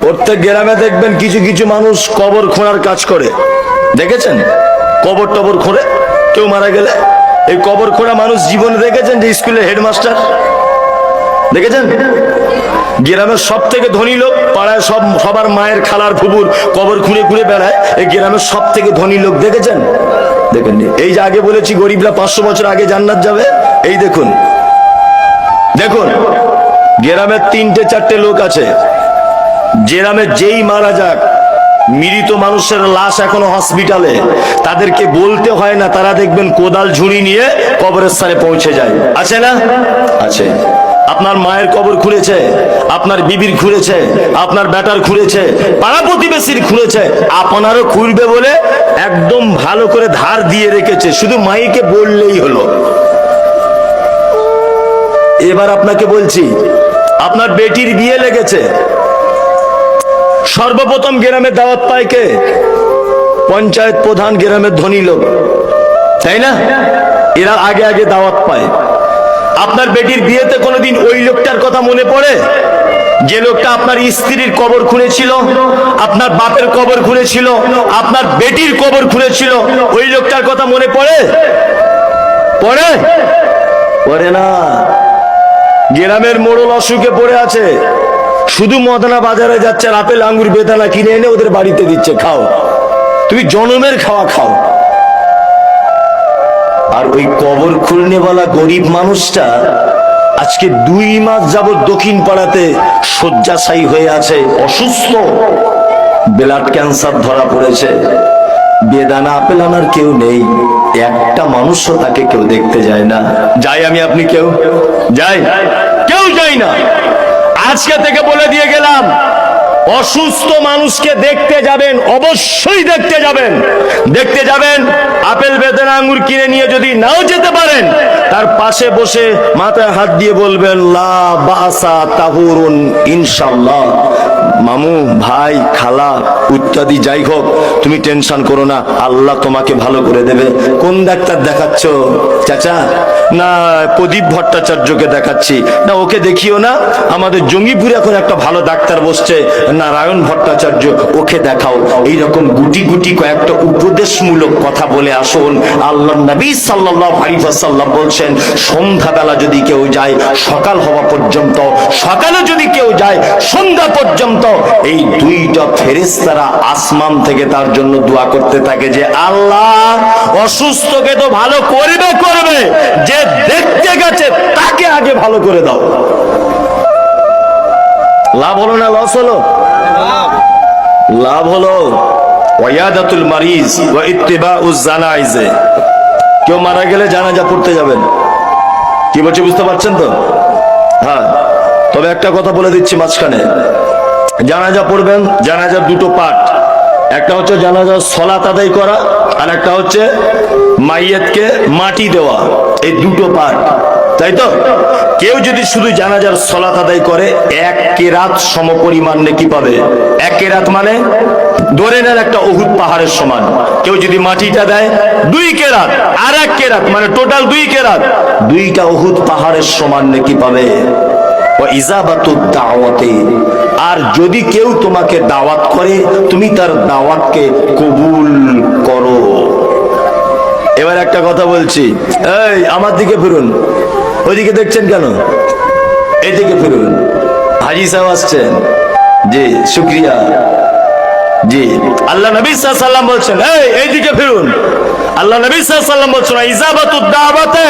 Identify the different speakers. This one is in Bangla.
Speaker 1: প্রত্যেক গ্রামে দেখবেন কিছু কিছু মানুষ কবর খোঁড়ার কাজ করে, দেখেছেন? কবর টবর খোঁড়ে, কেউ মারা গেলে এই কবর খোঁড়া মানুষ জীবনে দেখেছেন? যে স্কুলের হেডমাস্টার দেখেছেন? গ্রামের সব থেকে ধনী লোক, পাড়ায় সবার মায়ের খালার ফুবুর কবর খুঁড়ে খুঁড়ে বেড়ায়, এই গ্রামের সব থেকে ধনী লোক দেখেছেন? দেখেননি? এই যে আগে বলেছি গরিবরা 500 বছর আগে জান্নাত যাবে, এই দেখুন দেখুন গ্রামের 3-4টে লোক আছে, গ্রামে যেই মারা যাক, মৃত মানুষের লাশ এখনো হসপিটালে, তাদেরকে বলতে হয় না, তারা দেখবেন কোদাল ঝুড়ি নিয়ে কবরের স্থানে পৌঁছে যায়। আছে না? আছে। আপনার মায়ের কবর খুঁড়েছে, আপনার বিবির খুঁড়েছে, আপনার বেটার খুঁড়েছে, পাড়া প্রতিবেশীর খুঁড়েছে, আপনারও খুঁড়বে বলে একদম ভালো করে ধার দিয়ে রেখেছে, শুধু মাইকে বললেই হলো। এবার আপনাকে বলছি, আপনার বেটির বিয়ে লেগেছে, সর্বপ্রথম গ্রামে দাওয়াত পায় কে? পঞ্চায়েত প্রধান, গ্রামের ধনী লোক, তাই না? এরা আগে আগে দাওয়াত পায়। আপনার বেটির বিয়েতে কোনোদিন ওই লোকটার কথা মনে পড়ে যে লোকটা আপনার স্ত্রীর কবর খুঁড়েছিল, আপনার বাপের কবর খুঁড়েছিল, আপনার বেটির কবর খুঁড়েছিল? ওই লোকটার কথা মনে পড়ে? পড়ে? পড়ে না। গ্রামের মোড়ল অসুখে পড়ে আছে, শুধু মদনা বাজারে যাচ্ছে, আপেল আঙ্গুর বেদানা কিনে এনে ওদের বাড়িতে দিচ্ছে, খাও, তুমি জনমের খাওয়া খাও। আর ওই কবর খুলনেওয়ালা গরিব মানুষটা আজকে 2 মাস যাবত দক্ষিণ পাড়াতে শয্যাশায়ী হয়ে আছে, অসুস্থ, ব্লাড ক্যান্সার ধরা পড়েছে, বেদানা আপেল আনার কেউ নেই, একটা মানুষও তাকে কেউ দেখতে যায় না। যাই আমি আপনি কেউ যাই? কেউ যাই না। আজকে থেকে বলে দিয়ে গেলাম, অসুস্থ মানুষকে দেখতে যাবেন, অবশ্যই দেখতে যাবেন। দেখতে যাবেন, আপেল বেদানা আঙ্গুর কিনে নিয়ে যদি নাও যেতে পারেন, তার পাশে বসে মাথায় হাত দিয়ে বলবেন লা বাসা তাহুরুন ইনশাআল্লাহ, মামু, ভাই, খালা ইত্যাদি যাই হোক, তুমি টেনশন করো না, আল্লাহ তোমাকে ভালো করে দেবে। কোন ডাক্তার দেখাচ্ছ চাচা? না, প্রদীপ ভট্টাচার্যকে দেখাচ্ছি। না, ওকে দেখিও না, আমাদের জঙ্গিপুরে এখন একটা ভালো ডাক্তার বসছে, নারায়ণ ভট্টাচার্য, ওকে দেখাও। এইরকম গুটি গুটি কয়েকটা উপদেশমূলক কথা বলে আসুন। আল্লাহ নবী সাল্লাল্লাহু আলাইহি ওয়াসাল্লাম বলছেন, সন্ধ্যাবেলা যদি কেউ যায় সকাল হওয়া পর্যন্ত, সকালে যদি কেউ যায় সন্ধ্যা পর্যন্ত, এই 2টা ফেরেশতারা আসমান থেকে তার জন্য দোয়া করতে থাকে যে আল্লাহ অসুস্থকে তো ভালো করবে, যে দেখতে গেছে তাকে আগে ভালো করে দাও। লাভ হলো না লস হলো? লাভ হলো। ওয়ায়াদাতুল মারিজ ওয়া ইত্তিবাউজ জানাইজ, কেউ মারা গেলে জানাজা পড়তে যাবেন। কি বলছি বুঝতে পারছেন তো? হ্যাঁ, তবে একটা কথা বলে দিচ্ছি মাঝখানে, জানাজা পড়বেন, জানাজার 2টো পার্ট, একটা হচ্ছে জানাজার সালাত আদায় করা, আর একটা হচ্ছে মাইয়াতকে মাটি দেওয়া, এই 2টো পার্ট, তাই তো? কেউ যদি শুধু জানাজার সালাত আদায় করে 1 কেরাত সমপরিমাণ নেকি পাবে। 1 কেরাত মানে ধরে নেন একটা উহুদ পাহাড়ের সমান। কেউ যদি মাটিটা দেয় 2 কেরাত, আর 1 কেরাত মানে টোটাল 2 কেরাত, 2টা উহুদ পাহাড়ের সমান নেকি পাবে। আর যদি কেউ তোমাকে দাওয়াত করে, তুমি তার দাওয়াতকে কবুল করো। এবার একটা কথা বলছি, এই আমার দিকে ফিরুন, ওইদিকে দেখছেন কেন? এদিকে ফিরুন। হাজী সাহেব আসছেন, জি শুকরিয়া, জি। আল্লাহ নবী সাল্লাল্লাহু আলাইহি ওয়াসাল্লাম বলছেন, এইদিকে ফিরুন। আল্লাহ নবী সাল্লাল্লাহু আলাইহি ওয়াসাল্লাম বলছেন, ইজাবাতুদ দাওয়াতে